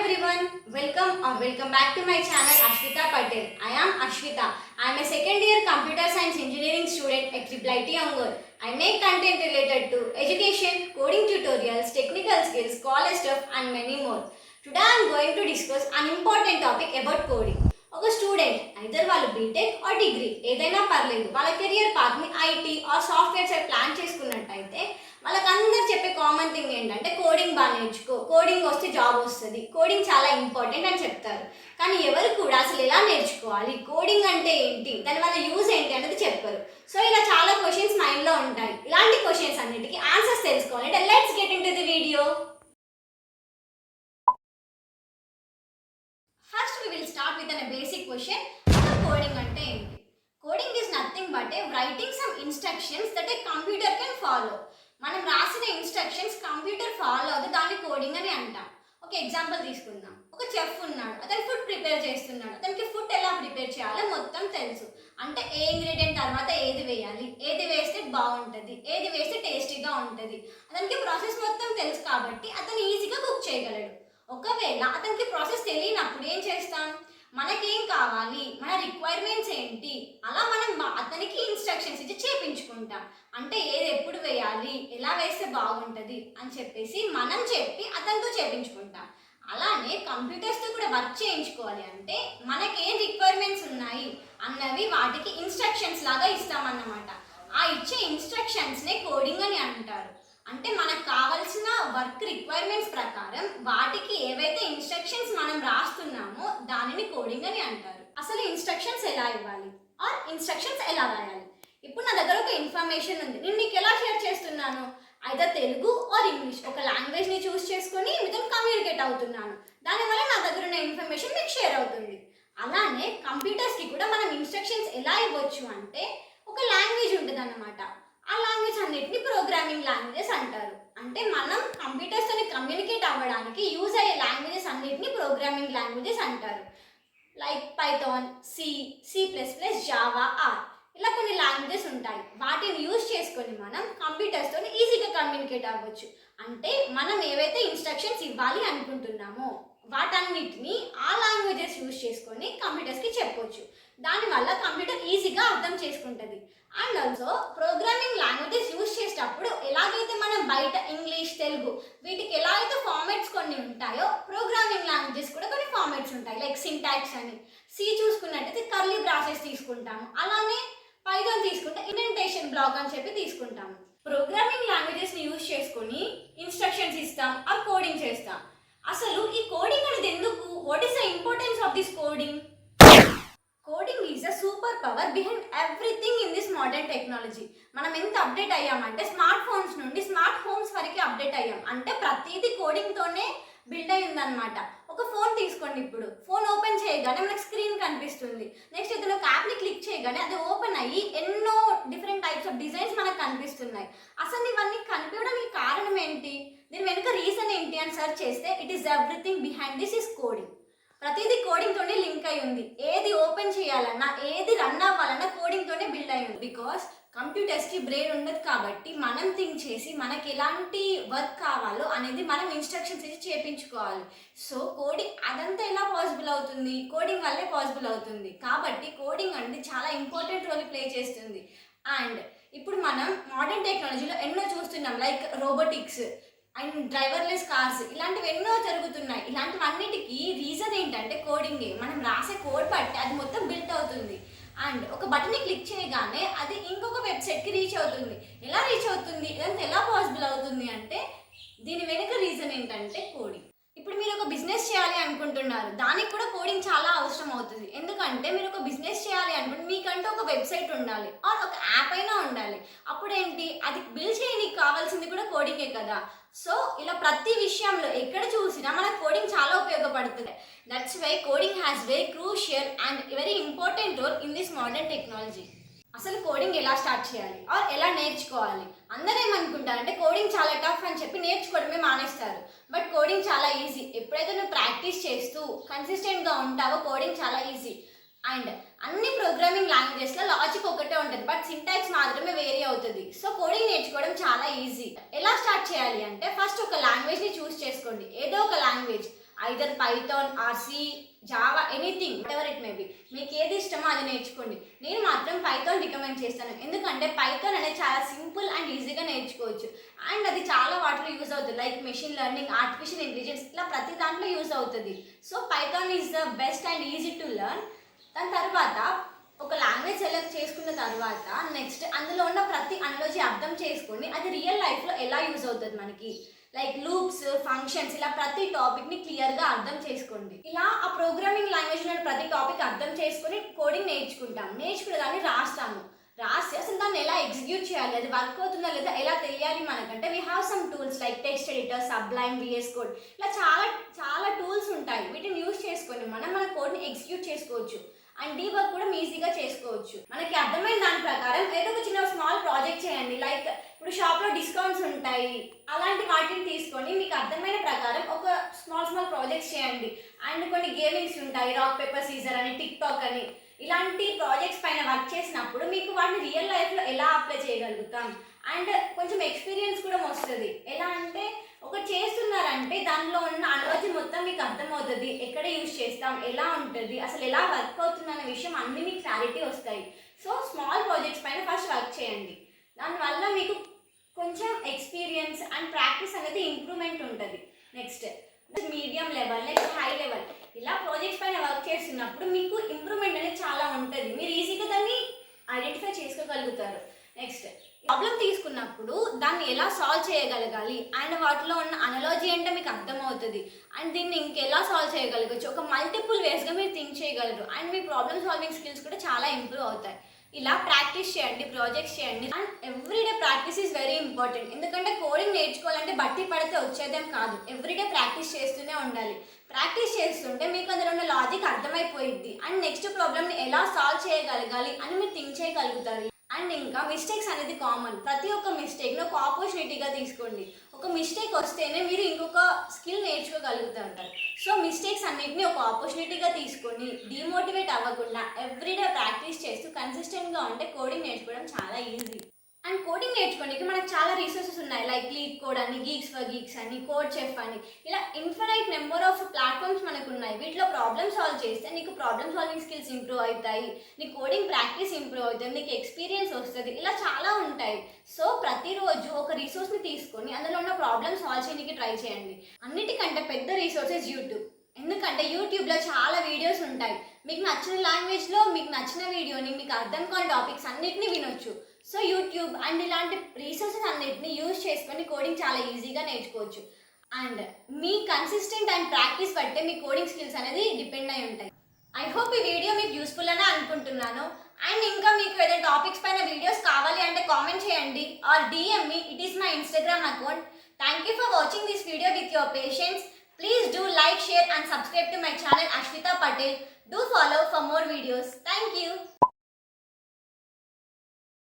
everyone, welcome back to my channel Ashwita Patel. I am Ashwita. I am a second year computer science engineering student at IIIT Ongole. I make content related to education, coding tutorials, technical skills, college stuff and many more. Today I am going to discuss an important topic about coding. ఒక student either వాళ్ళు BTech or degree ఏదైనా పర్లేదు వాళ్ళ career పాత్ని IT or software side plan చేసుకున్నట్టయితే వాళ్ళకందరూ చెప్పే common thing ఏంటంటే కోడింగ్ బాగా నేర్చుకో, కోడింగ్ వస్తే జాబ్ వస్తుంది, కోడింగ్ చాలా ఇంపార్టెంట్ అని చెప్తారు. కానీ ఎవరు కూడా అసలు ఎలా నేర్చుకోవాలి, కోడింగ్ అంటే ఏంటి, దానివల్ల యూజ్ ఏంటి అనేది చెప్పరు. సో ఇలా చాలా క్వశ్చన్స్ మైండ్లో ఉంటాయి. ఇలాంటి క్వశ్చన్స్ అన్నిటికీ ఆన్సర్స్ తెలుసుకోవాలి. Let's get in to the video. First we will start with a basic question. Coding ante enti? Coding is nothing but a writing some instructions that a computer can follow. మనం రాసిన instructions computer follow అవుతే దాన్ని coding అని అంటాం. ఒక example తీసుకుందాం. ఒక chef ఉన్నాడు, అతను ఫుడ్ ప్రిపేర్ చేస్తున్నాడు. అతనికి ఫుడ్ ఎలా ప్రిపేర్ చేయాలో మొత్తం తెలుసు. అంటే ఏ ఇంగ్రీడియంట్ తర్వాత ఏది వేయాలి, ఏది వేస్తే బాగుంటుంది, ఏది వేస్తే టేస్టీగా ఉంటుంది, అతనికి ప్రాసెస్ మొత్తం తెలుసు. కాబట్టి అతను ఈజీగా కుక్ చేయగలడు. ఒకవేళ అతనికి ప్రాసెస్ తెలియనప్పుడు ఏం చేస్తాం, మనకేం కావాలి, మన రిక్వైర్మెంట్స్ ఏంటి, అలా మనం అతనికి ఇన్స్ట్రక్షన్స్ ఇచ్చి చేపించుకుంటాం. అంటే ఏది ఎప్పుడు వేయాలి, ఎలా వేస్తే బాగుంటుంది అని చెప్పేసి మనం చెప్పి అతనితో చేపించుకుంటాం. అలానే కంప్యూటర్స్తో కూడా వర్క్ చేయించుకోవాలి అంటే మనకేం రిక్వైర్మెంట్స్ ఉన్నాయి అన్నవి వాటికి ఇన్స్ట్రక్షన్స్ లాగా ఇస్తామన్నమాట. ఆ ఇచ్చే ఇన్స్ట్రక్షన్స్నే కోడింగ్ అని అంటారు. అంటే మనకు కావాల్సిన వర్క్ రిక్వైర్మెంట్స్ ప్రకారం వాటికి ఏవైతే ఇన్స్ట్రక్షన్స్ మనం రాస్తున్నామో దానిని కోడింగ్ అని అంటారు. అసలు ఇన్స్ట్రక్షన్స్ ఎలా ఇవ్వాలి ఆర్ ఇన్స్ట్రక్షన్స్ ఎలా రాయాలి? ఇప్పుడు నా దగ్గర ఒక ఇన్ఫర్మేషన్ ఉంది, నేను మీకు ఎలా షేర్ చేస్తున్నాను, అయితే తెలుగు ఆర్ ఇంగ్లీష్ ఒక లాంగ్వేజ్ని చూస్ చేసుకొని మీతో కమ్యూనికేట్ అవుతున్నాను. దానివల్ల నా దగ్గర ఉన్న ఇన్ఫర్మేషన్ మీకు షేర్ అవుతుంది. అలానే కంప్యూటర్స్కి కూడా మనం ఇన్స్ట్రక్షన్స్ ఎలా ఇవ్వచ్చు అంటే ఒక లాంగ్వేజ్ ఉంటుంది అన్నమాట. ఆ లాంగ్వేజ్ అన్నిటిని ప్రోగ్రామింగ్ లాంగ్వేజెస్ అంటారు. అంటే మనం కంప్యూటర్స్తో కమ్యూనికేట్ అవ్వడానికి యూజ్ అయ్యే లాంగ్వేజెస్ అన్నిటిని ప్రోగ్రామింగ్ లాంగ్వేజెస్ అంటారు. Like Python, C++, Java, or ఇలా కొన్ని లాంగ్వేజెస్ ఉంటాయి. వాటిని యూజ్ చేసుకొని మనం కంప్యూటర్స్తో ఈజీగా కమ్యూనికేట్ అవ్వచ్చు. అంటే మనం ఏవైతే ఇన్స్ట్రక్షన్స్ ఇవ్వాలి అనుకుంటున్నామో వాటన్నిటిని ఆ లాంగ్వేజెస్ యూజ్ చేసుకొని కంప్యూటర్స్కి చెప్పవచ్చు. దానివల్ల కంప్యూటర్ ఈజీగా అర్థం చేసుకుంటుంది. And also programming languages use చేసేటప్పుడు ఎలాగైతే మనం బయట ఇంగ్లీష్, తెలుగు వీటికి ఎలా అయితే ఫార్మాట్స్ కొన్ని ఉంటాయో ప్రోగ్రామింగ్ లాంగ్వేజెస్ కూడా కొన్ని ఫార్మాట్స్ ఉంటాయి. లైక్ సింటాక్స్ అని, సి చూసుకున్నట్టయితే కర్లీ బ్రాసెస్ తీసుకుంటాము. అలానే పైథాన్ తీసుకుంటే ఇండెంటేషన్ బ్లాక్ అని చెప్పి తీసుకుంటాము. ప్రోగ్రామింగ్ లాంగ్వేజెస్ని యూజ్ చేసుకొని ఇన్స్ట్రక్షన్స్ ఇస్తాం ఆర్ కోడింగ్ చేస్తాం. అసలు ఈ కోడింగ్ అనేది ఎందుకు, what is the importance of this coding? Coding is a super power behind everything in this modern technology. మనం ఎంత అప్డేట్ అయ్యామంటే స్మార్ట్ ఫోన్స్ నుండి స్మార్ట్ హోమ్స్ వరకు అప్డేట్ అయ్యాం. అంటే ప్రతిదీ కోడింగ్తోనే బిల్డ్ అయి ఉందన్నమాట. ఒక ఫోన్ తీసుకోండి, ఇప్పుడు ఫోన్ ఓపెన్ చేయగానే మనకు స్క్రీన్ కనిపిస్తుంది. నెక్స్ట్ ఏదైనా ఒక యాప్ని క్లిక్ చేయగానే అది ఓపెన్ అయ్యి ఎన్నో డిఫరెంట్ టైప్స్ ఆఫ్ డిజైన్స్ మనకు కనిపిస్తున్నాయి. అసలు ఇవన్నీ కనిపించడానికి కారణం ఏంటి, దీని వెనుక రీజన్ ఏంటి అని సెర్చ్ చేస్తే it is everything behind this is coding. ప్రతిదీ కోడింగ్తోనే లింక్ అయి ఉంది. ఏది ఓపెన్ చేయాలన్నా, ఏది రన్ అవ్వాలన్నా కోడింగ్తోనే బిల్డ్ అయి ఉంది. బికాస్ కంప్యూటర్స్కి బ్రెయిన్ ఉండదు కాబట్టి మనం థింక్ చేసి మనకి ఎలాంటి వర్క్ కావాలో అనేది మనం ఇన్స్ట్రక్షన్స్ ఇచ్చి చేయించుకోవాలి. సో కోడింగ్ అదంతా ఎలా పాసిబుల్ అవుతుంది, కోడింగ్ వల్లే పాసిబుల్ అవుతుంది. కాబట్టి కోడింగ్ అనేది చాలా ఇంపార్టెంట్ రోల్ ప్లే చేస్తుంది. అండ్ ఇప్పుడు మనం మోడర్న్ టెక్నాలజీలో ఎన్నో చూస్తున్నాం, like robotics and driverless cars, ఇలాంటివి ఎన్నో జరుగుతున్నాయి. ఇలాంటివన్నిటికీ రీజన్ ఏంటంటే కోడింగే. మనం రాసే కోడ్ బట్టి అది మొత్తం బిల్ట్ అవుతుంది. అండ్ ఒక బటన్ని క్లిక్ చేయగానే అది ఇంకొక వెబ్సైట్కి రీచ్ అవుతుంది. ఎలా రీచ్ అవుతుంది, ఇదంతా ఎలా పాసిబుల్ అవుతుంది అంటే దీని వెనుక రీజన్ ఏంటంటే కోడింగ్. ఇప్పుడు మీరు ఒక బిజినెస్ చేయాలి అనుకుంటున్నారు, దానికి కూడా కోడింగ్ చాలా అవసరం అవుతుంది. ఎందుకంటే మీరు ఒక బిజినెస్ చేయాలి అనుకుంటే మీకంటూ ఒక వెబ్సైట్ ఉండాలి ఆర్ ఒక యాప్ అయినా ఉండాలి. అప్పుడు ఏంటి, అది బిల్డ్ చేయడానికి కావాల్సింది కూడా కోడింగే కదా. సో ఇలా ప్రతి విషయంలో ఎక్కడ చూసినా మనకు కోడింగ్ చాలా ఉపయోగపడుతుంది. That's why coding has very crucial and very important role in this modern technology. అసలు కోడింగ్ ఎలా స్టార్ట్ చేయాలి ఆర్ ఎలా నేర్చుకోవాలి? అందరూ ఏమనుకుంటారంటే కోడింగ్ చాలా టఫ్ అని చెప్పి నేర్చుకోవడమే మానేస్తారు. బట్ కోడింగ్ చాలా ఈజీ. ఎప్పుడైతే నువ్వు ప్రాక్టీస్ చేస్తూ కన్సిస్టెంట్గా ఉంటావో కోడింగ్ చాలా ఈజీ. అండ్ అన్ని ప్రోగ్రామింగ్ లాంగ్వేజెస్లో లాజిక్ ఒకటే ఉంటుంది, బట్ సింటాక్స్ మాత్రమే వేరీ అవుతుంది. సో కోడింగ్ నేర్చుకోవడం చాలా ఈజీ. ఎలా స్టార్ట్ చేయాలి అంటే ఫస్ట్ ఒక లాంగ్వేజ్ని చూస్ చేసుకోండి, ఏదో ఒక language. Either Python or C, Java, anything ever it may be, మీకు ఏది ఇష్టమో అది నేర్చుకోండి. నేను మాత్రం పైథాన్ రికమెండ్ చేస్తాను, ఎందుకంటే పైథాన్ అనేది చాలా సింపుల్ అండ్ ఈజీగా నేర్చుకోవచ్చు. అండ్ అది చాలా వాటిలో యూజ్ అవుతుంది, like machine learning, artificial intelligence, ఇట్లా ప్రతి దాంట్లో యూజ్ అవుతుంది. So Python is the best and easy to learn. దాని తర్వాత ఒక లాంగ్వేజ్ సెలెక్ట్ చేసుకున్న తర్వాత నెక్స్ట్ అందులో ఉన్న ప్రతి అనాలజీ అర్థం చేసుకొని అది రియల్ లైఫ్లో ఎలా యూజ్ అవుతుంది మనకి, లైక్ లూప్స్, ఫంక్షన్స్, ఇలా ప్రతి టాపిక్ని క్లియర్గా అర్థం చేసుకోండి. ఇలా ఆ ప్రోగ్రామింగ్ లాంగ్వేజ్లో ప్రతి టాపిక్ అర్థం చేసుకొని కోడింగ్ నేర్చుకునే దాన్ని రాసి అసలు దాన్ని ఎలా ఎగ్జిక్యూట్ చేయాలి, అది వర్క్ అవుతుందా లేదా ఎలా తెలియాలి మనకంటే we have some tools like text editor, Sublime, VS code, ఇలా చాలా చాలా టూల్స్ ఉంటాయి. వీటిని యూజ్ చేసుకొని మన కోడ్ని ఎగ్జిక్యూట్ చేసుకోవచ్చు అండ్ డీబగ్ కూడా ఈజీగా చేసుకోవచ్చు. మనకి అర్థమైన దాని ప్రకారం ఏదో ఒక చిన్న స్మాల్ ప్రాజెక్ట్ చేయండి, లైక్ ఇప్పుడు షాప్లో డిస్కౌంట్స్ ఉంటాయి, అలాంటి వాటిని తీసుకొని మీకు అర్థమైన ప్రకారం ఒక స్మాల్ ప్రాజెక్ట్స్ చేయండి. అండ్ కొన్ని గేమింగ్స్ ఉంటాయి, రాక్ పేపర్ సీజర్ అని, టిక్ టాక్ అని, ఇలాంటి ప్రాజెక్ట్స్ పైన వర్క్ చేసినప్పుడు మీకు వాటిని రియల్ లైఫ్లో ఎలా అప్లై చేయగలుగుతాం అండ్ కొంచెం ఎక్స్పీరియన్స్ కూడా వస్తుంది. ఎలా అంటే ఒకటి చేస్తున్నారంటే దానిలో ఉన్న అనాలజీ మొత్తం మీకు అర్థమవుతుంది, ఎక్కడ యూజ్ చేస్తాం, ఎలా ఉంటుంది, అసలు ఎలా వర్క్ అవుతుంది అనే విషయం అన్ని మీకు క్లారిటీ వస్తాయి. సో స్మాల్ ప్రాజెక్ట్స్ పైన ఫస్ట్ వర్క్ చేయండి, దానివల్ల మీకు కొంచెం ఎక్స్పీరియన్స్ అండ్ ప్రాక్టీస్ అనేది ఇంప్రూవ్మెంట్ ఉంటుంది. Next medium level, next high level, ఇలా ప్రాజెక్ట్స్ పైన వర్క్ చేస్తున్నప్పుడు మీకు ఇంప్రూవ్మెంట్ అనేది చాలా ఉంటుంది, మీరు ఈజీగా దాన్ని ఐడెంటిఫై చేసుకోగలుగుతారు. నెక్స్ట్ ప్రాబ్లం తీసుకున్నప్పుడు దాన్ని ఎలా సాల్వ్ చేయగలగాలి అండ్ వాటిలో ఉన్న అనాలజీ అంటే మీకు అర్థమవుతుంది అండ్ దీన్ని ఇంకెలా సాల్వ్ చేయగలగచ్చు, ఒక మల్టిపుల్ వేస్గా మీరు థింక్ చేయగలరు and me problem solving skills కూడా చాలా ఇంప్రూవ్ అవుతాయి. ఇలా ప్రాక్టీస్ చేయండి, ప్రాజెక్ట్స్ చేయండి and everyday practice is very important. ఎందుకంటే కోడింగ్ నేర్చుకోవాలంటే బట్టి పడితే వచ్చేదేం కాదు, ఎవ్రీడే ప్రాక్టీస్ చేస్తూనే ఉండాలి. ప్రాక్టీస్ చేస్తుంటే మీకు అందులో ఉన్న లాజిక్ అర్థమైపోయిద్ది అండ్ నెక్స్ట్ ప్రాబ్లమ్ని ఎలా సాల్వ్ చేయగలగాలి అని మీరు థింక్ చేయగలుగుతారు. అండ్ ఇంకా మిస్టేక్స్ అనేది కామన్, ప్రతి ఒక్క మిస్టేక్ని ఒక ఆపర్చునిటీగా తీసుకోండి. ఒక మిస్టేక్ వస్తేనే మీరు ఇంకొక స్కిల్ నేర్చుకోగలుగుతారు. సో మిస్టేక్స్ అన్నిటిని ఒక ఆపర్చునిటీగా తీసుకొని డిమోటివేట్ అవ్వకుండా ఎవ్రీడే ప్రాక్టీస్ చేస్తూ కన్సిస్టెంట్గా ఉంటే కోడింగ్ నేర్చుకోవడం చాలా ఈజీ. అండ్ కోడింగ్ నేర్చుకోవడానికి మనకు చాలా రీసోర్సెస్ ఉన్నాయి, లైక్ లీడ్ కోడ్ అని, గీక్స్ ఫర్ గీక్స్ అని, కోడ్ చెఫ్ అని, ఇలా ఇన్ఫినైట్ నెంబర్ ఆఫ్ ప్లాట్ఫామ్స్ మనకు ఉన్నాయి. వీటిలో ప్రాబ్లమ్ సాల్వ్ చేస్తే నీకు ప్రాబ్లమ్ సాల్వింగ్ స్కిల్స్ ఇంప్రూవ్ అవుతాయి, నీ కోడింగ్ ప్రాక్టీస్ ఇంప్రూవ్ అవుతుంది, నీకు ఎక్స్పీరియన్స్ వస్తుంది, ఇలా చాలా ఉంటాయి. సో ప్రతిరోజు ఒక రీసోర్స్ని తీసుకొని అందులో ఉన్న ప్రాబ్లమ్ సాల్వ్ చేయడానికి ట్రై చేయండి. అన్నిటికంటే పెద్ద రీసోర్సెస్ యూట్యూబ్, ఎందుకంటే యూట్యూబ్లో చాలా వీడియోస్ ఉంటాయి, మీకు నచ్చిన లాంగ్వేజ్లో మీకు నచ్చిన వీడియోని మీకు అర్థం కాని టాపిక్స్ అన్నిటిని వినొచ్చు. సో యూట్యూబ్ అండ్ ఇలాంటి రీసోర్సెస్ అన్నిటిని యూజ్ చేసుకొని కోడింగ్ చాలా ఈజీగా నేర్చుకోవచ్చు. And me consistent and practice బట్టే మీ కోడింగ్ స్కిల్స్ అనేది డిపెండ్ అయి ఉంటాయి. ఐ హోప్ ఈ వీడియో మీకు యూస్ఫుల్ అని అనుకుంటున్నాను. అండ్ ఇంకా మీకు ఏదైనా టాపిక్స్ పైన వీడియోస్ కావాలి అంటే కామెంట్ చేయండి or DM me, it is my Instagram account. Thank you for watching this video with your patience. Please do like, share and subscribe to my channel Ashwita Patel. Do follow for more videos. Thank you.